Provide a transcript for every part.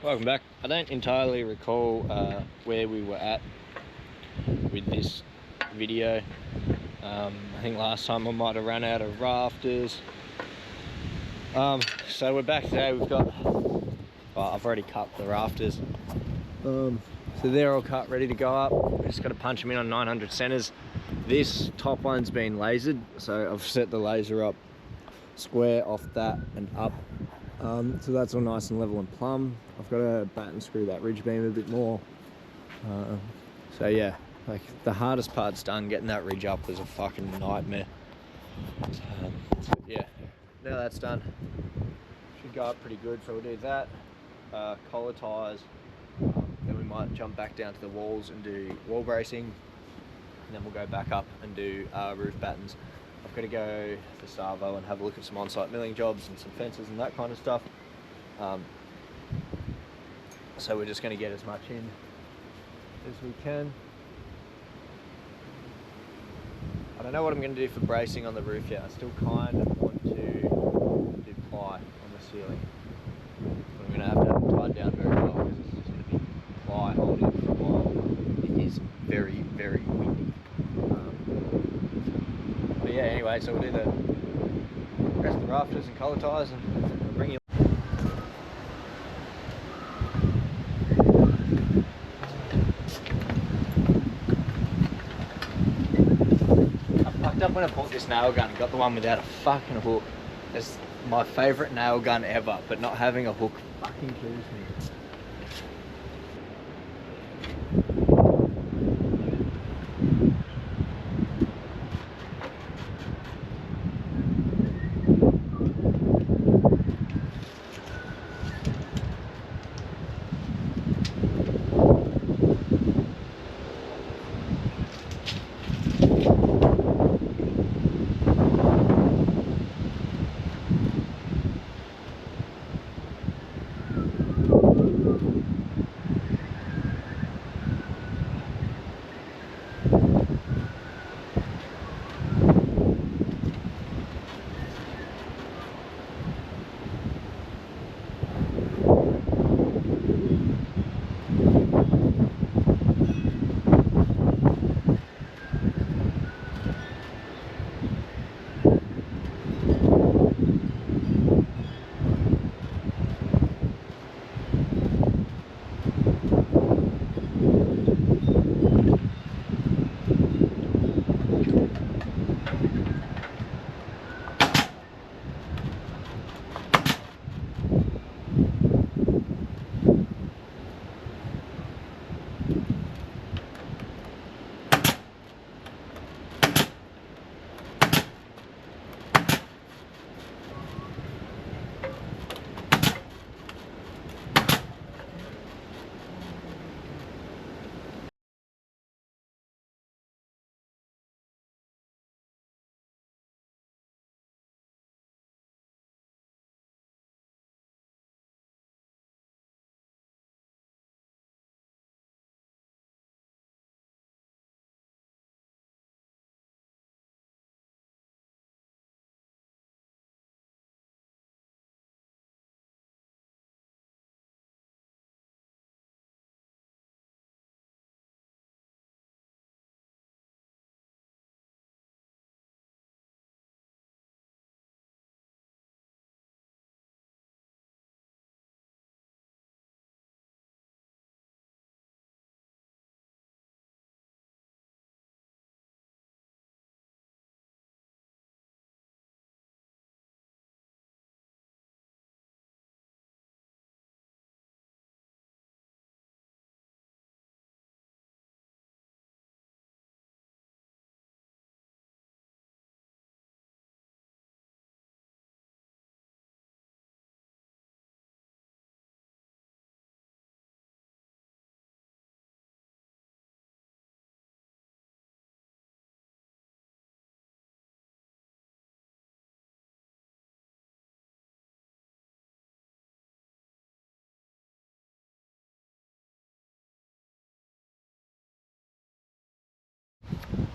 Welcome back. I don't entirely recall where we were at with this video. I think last time I might have run out of rafters. So we're back today. We've got, I've already cut the rafters. So they're all cut, ready to go up. We've just got to punch them in on 900 centers. This top one's been lasered, so I've set the laser up square off that and up. So that's all nice and level and plumb. I've got to bat and screw that ridge beam a bit more. So yeah, like the hardest part's done. Getting that ridge up was a fucking nightmare. Yeah, now that's done. Should go up pretty good, so we'll do that. Collar ties. Then we might jump back down to the walls and do wall bracing. And then we'll go back up and do roof battens. I've got to go to Savo and have a look at some on-site milling jobs and some fences and that kind of stuff. So we're just going to get as much in as we can. I don't know what I'm going to do for bracing on the roof yet. I still kind of want to do ply on the ceiling. But I'm going to have it tied down very well because it's just going to be ply holding for a while. It is very, very windy. But yeah, anyway, so we'll do the rest of the rafters and collar ties and we'll bring you. I fucked up when I bought this nail gun. Got the one without a fucking hook. It's my favourite nail gun ever, but not having a hook fucking kills me.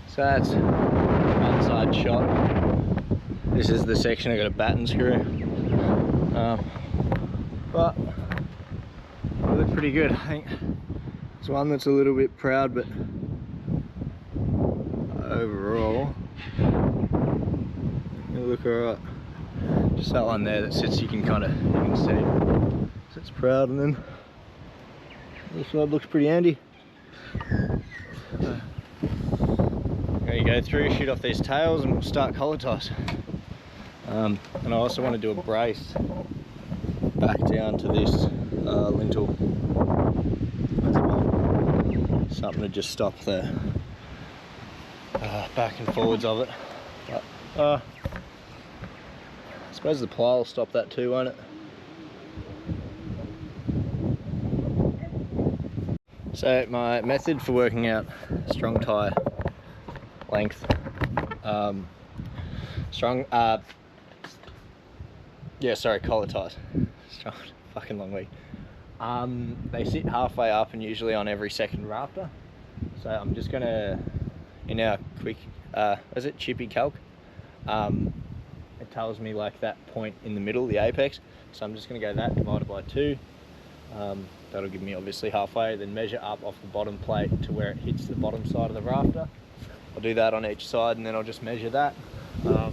So that's one side shot. This is the section I got a bat and screw. But pretty good. I think it's one that's a little bit proud, but overall, it look alright. Just that one there that sits, you can see. Sits proud, and then this side looks pretty handy. There you go through, shoot off these tails, and we'll start colletizing. And I also want to do a brace back down to this lintel as well. Something to just stop the back and forwards of it. But I suppose the ply will stop that too, won't it? So my method for working out strong tie length, collar ties. Strong, fucking long week. They sit halfway up and usually on every second rafter. So I'm just gonna, in our quick, is it chippy calc? It tells me like that point in the middle, the apex. So I'm just gonna go that divided by 2. That'll give me obviously halfway, then measure up off the bottom plate to where it hits the bottom side of the rafter. I'll do that on each side, and then I'll just measure that. The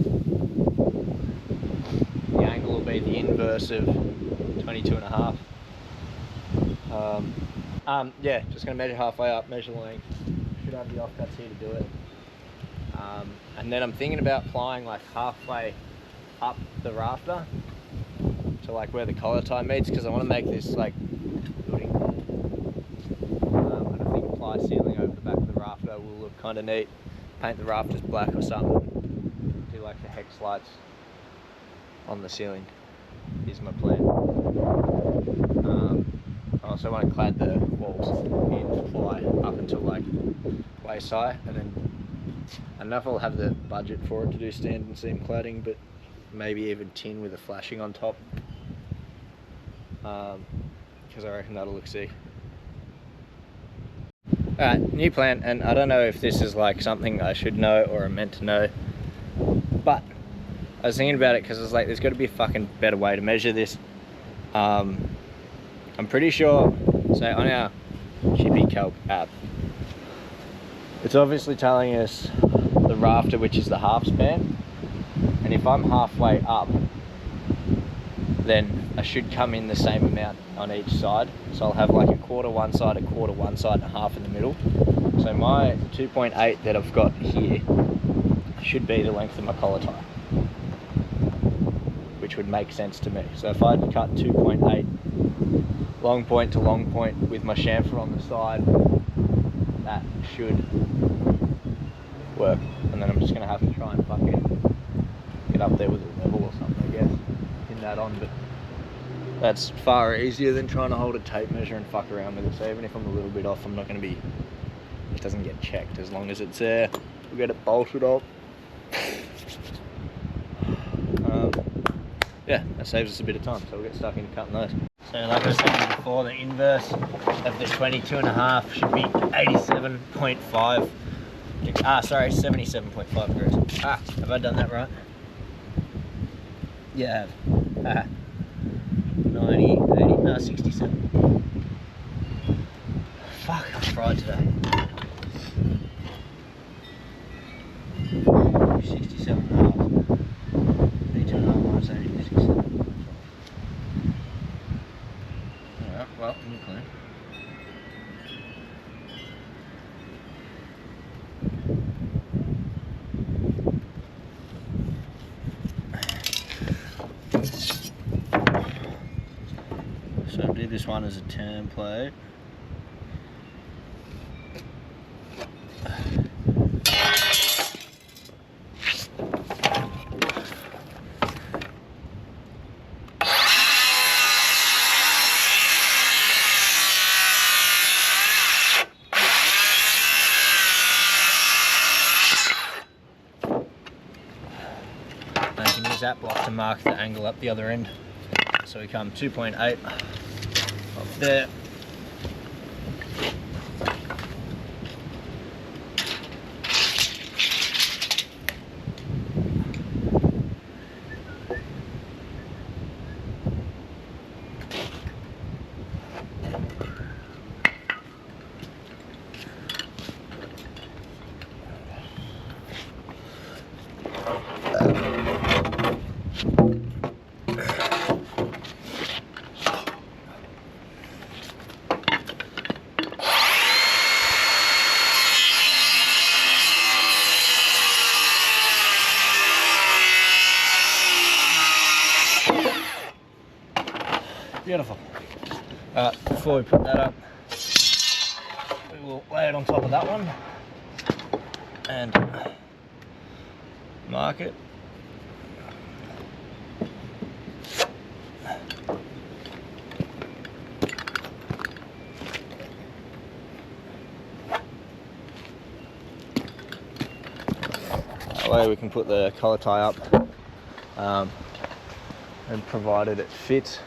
angle will be the inverse of 22.5. Yeah, just gonna measure halfway up, measure length. Should have the offcuts here to do it. And then I'm thinking about plying like halfway up the rafter to like where the collar tie meets, because I want to make this like building. And I think ply sealing over the back of the rafter will look kind of neat. Paint the rafters black or something. Do like the hex lights on the ceiling is my plan. I also want to clad the walls in ply up until like waist high, and then I don't know if I'll have the budget for it to do stand and seam cladding, but maybe even tin with a flashing on top, because I reckon that'll look sick. Alright, new plan, and I don't know if this is like something I should know or I'm meant to know, but I was thinking about it because I was like, there's got to be a fucking better way to measure this. I'm pretty sure, so on our Chippy Calc app, it's obviously telling us the rafter, which is the half span, and if I'm halfway up, then I should come in the same amount on each side. So I'll have like a quarter one side, and a half in the middle. So my 2.8 that I've got here should be the length of my collar tie, which would make sense to me. So if I'd cut 2.8 long point to long point with my chamfer on the side, that should work. And then I'm just gonna have to try and fucking get up there with a level or something, I guess, pin that on. But that's far easier than trying to hold a tape measure and fuck around with it. So even if I'm a little bit off, I'm not gonna be, it doesn't get checked as long as it's there. We'll get it bolted up. Yeah, that saves us a bit of time, so we'll get stuck in cutting those. So like I was saying before, the inverse of the 22.5 should be 87.5. Sorry, 77.5 degrees. Have I done that right? Yeah, I have. 90, 80, no, 67. Fuck, I'm fried today. 67.5. 82.5 minus 80, 67. Alright, well, new plan. So I'll do this one as a template. That block to mark the angle up the other end. So we come 2.8 up there. Before we put that up, we will lay it on top of that one and mark it. That way we can put the collar tie up, and provided it fits,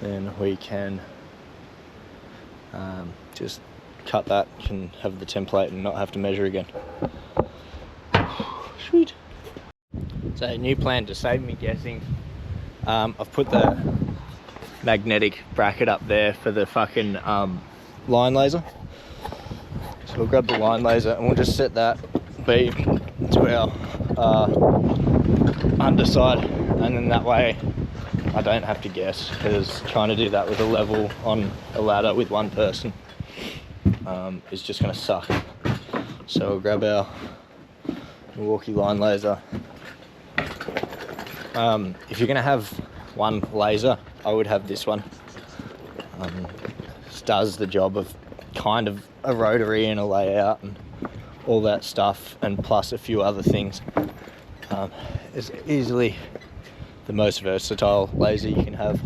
then we can just cut that and have the template and not have to measure again. Sweet. So new plan to save me guessing. I've put the magnetic bracket up there for the fucking line laser. So we'll grab the line laser and we'll just set that beam to our underside, and then that way I don't have to guess, because trying to do that with a level on a ladder with one person is just going to suck. So we'll grab our Milwaukee line laser. If you're going to have one laser, I would have this one. This does the job of kind of a rotary and a layout and all that stuff, and plus a few other things. It's easily the most versatile laser you can have,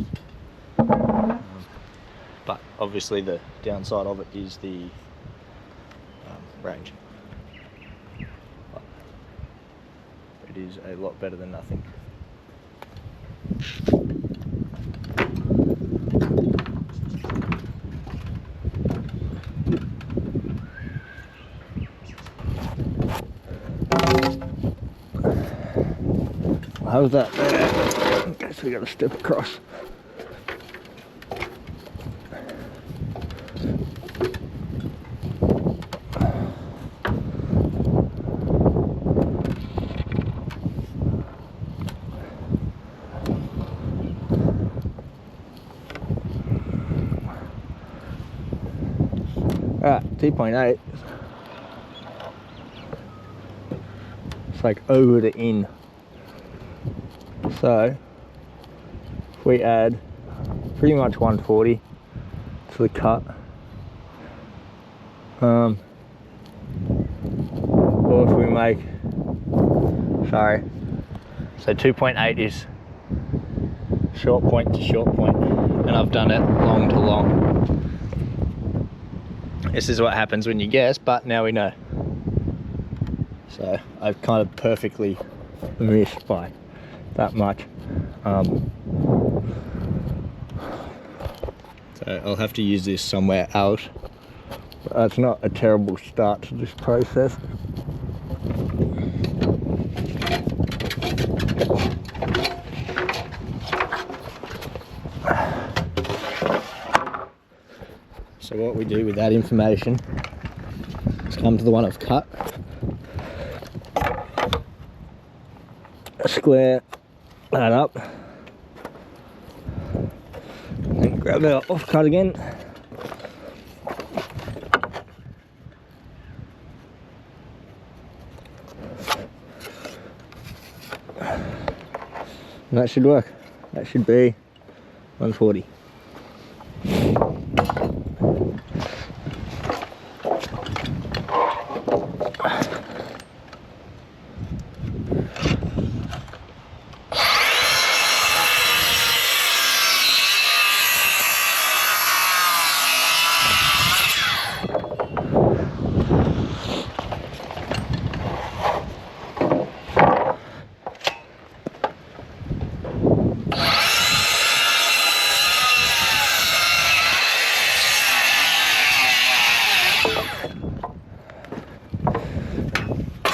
but obviously the downside of it is the range. But it is a lot better than nothing. How's that there? I guess we gotta step across. Alright, 2.8. It's like over the in. So if we add pretty much 140 to the cut, or if we make, sorry, so 2.8 is short point to short point, and I've done it long to long. This is what happens when you guess, but now we know. So I've kind of perfectly missed by that much. So I'll have to use this somewhere else. But that's not a terrible start to this process. So what we do with that information is come to the one I've cut, square that up, and grab our off cut again, and that should work. That should be 140.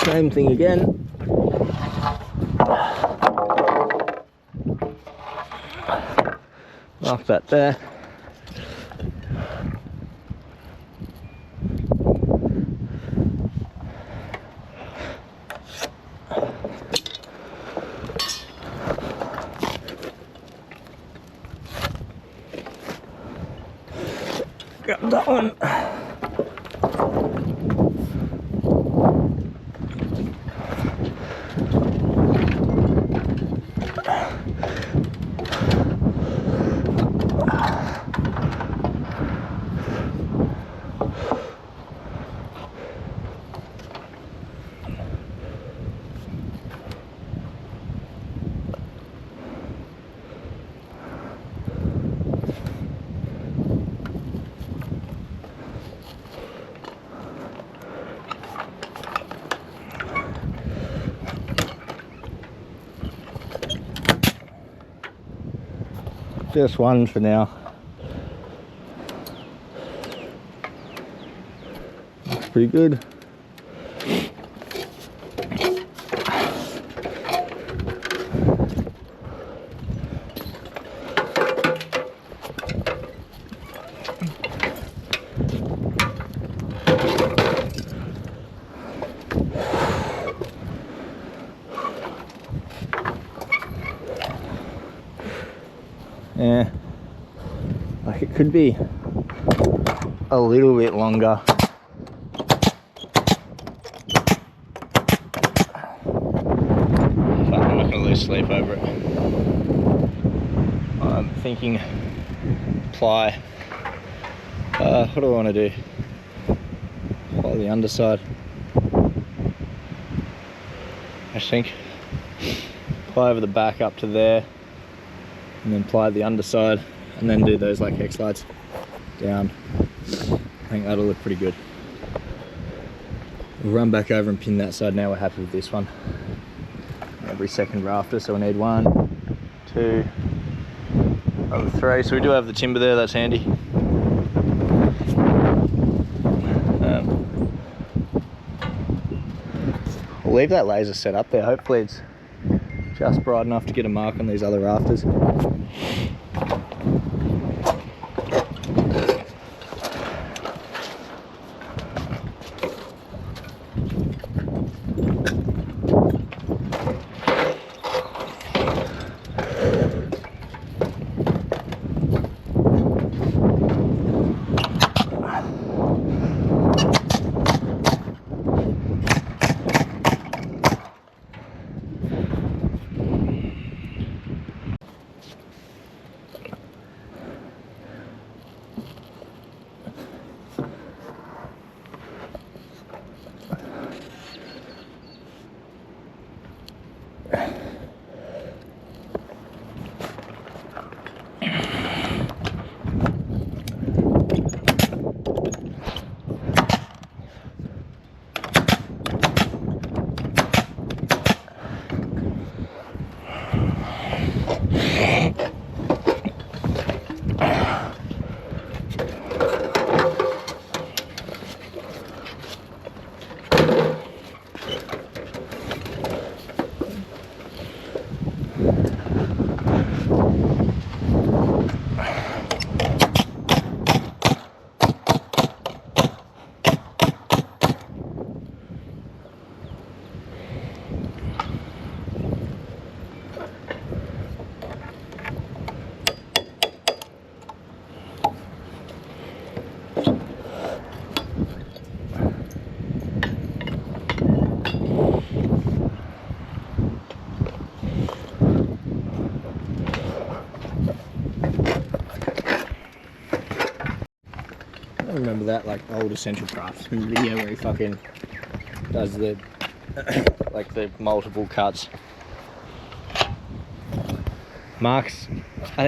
Same thing again. Mark that there. Grab that one. Just one for now. Looks pretty good. Yeah, like it could be a little bit longer. But I'm not gonna lose sleep over it. I'm thinking ply. What do I want to do? Ply the underside. I think ply over the back up to there, and then ply the underside, and then do those like hex lights down. I think that'll look pretty good. We'll run back over and pin that side now. We're happy with this one. Every second rafter, so we need 1, 2, and 3. So we do have the timber there, that's handy. We'll leave that laser set up there. Hopefully it's just bright enough to get a mark on these other rafters. I remember that like old Essential Craftsman video where he fucking does the like the multiple cuts. Marks,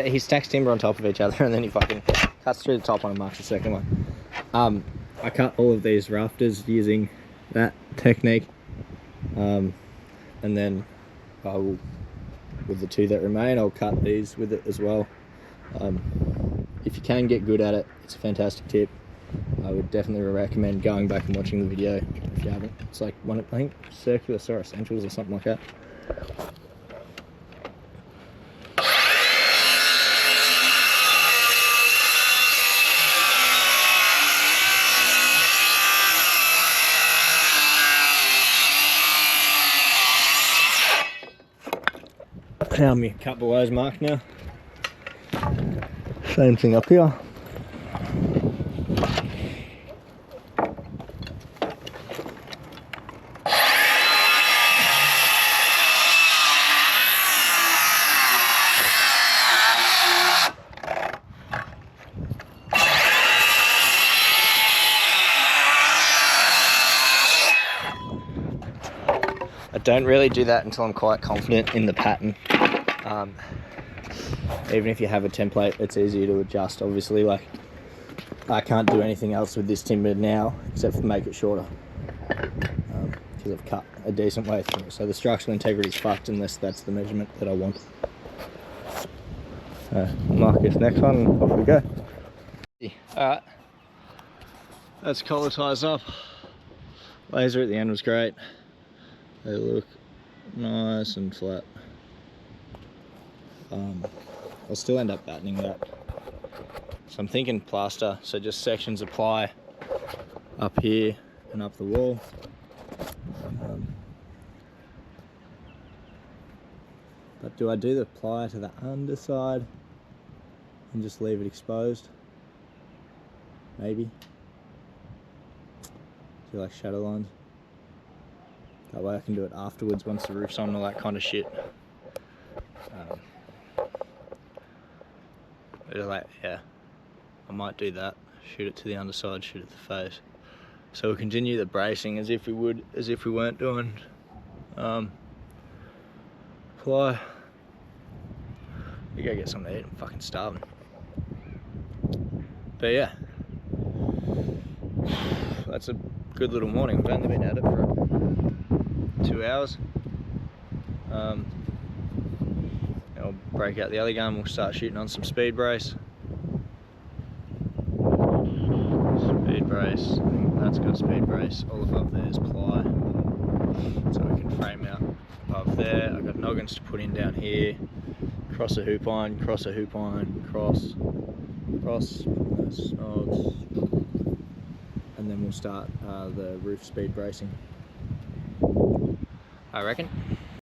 he stacks timber on top of each other and then he fucking cuts through the top one and marks the second one. I cut all of these rafters using that technique, and then I will, with the 2 that remain, I'll cut these with it as well. If you can get good at it, it's a fantastic tip. I would definitely recommend going back and watching the video if you haven't. It's like one, I think, Circular Saw Essentials or something like that. Now my cut below is marked now. Same thing up here. I don't really do that until I'm quite confident in the pattern. Even if you have a template, it's easier to adjust. Obviously, like I can't do anything else with this timber now except for make it shorter, because I've cut a decent way through. So the structural integrity is fucked unless that's the measurement that I want. So mark this next one and off we go. Alright, that's collar ties up. Laser at the end was great. They look nice and flat. I'll still end up battening that. So I'm thinking plaster, so just sections of ply up here and up the wall. But do I do the ply to the underside and just leave it exposed? Maybe. Do like shadow lines? That way I can do it afterwards once the roof's on and all that kind of shit. Yeah, I might do that. Shoot it to the underside, shoot it to the face. So we'll continue the bracing as if we weren't doing ply. We go get something to eat. I'm fucking starving. But yeah, that's a good little morning. We've only been at it for 2 hours. I'll break out the other gun. We'll start shooting on some speed brace. Speed brace. I think that's got speed brace. All above there is ply, so we can frame out above there. I've got noggins to put in down here. Cross a hoop line, cross a hoop line, cross, snogs, and then we'll start the roof speed bracing, I reckon.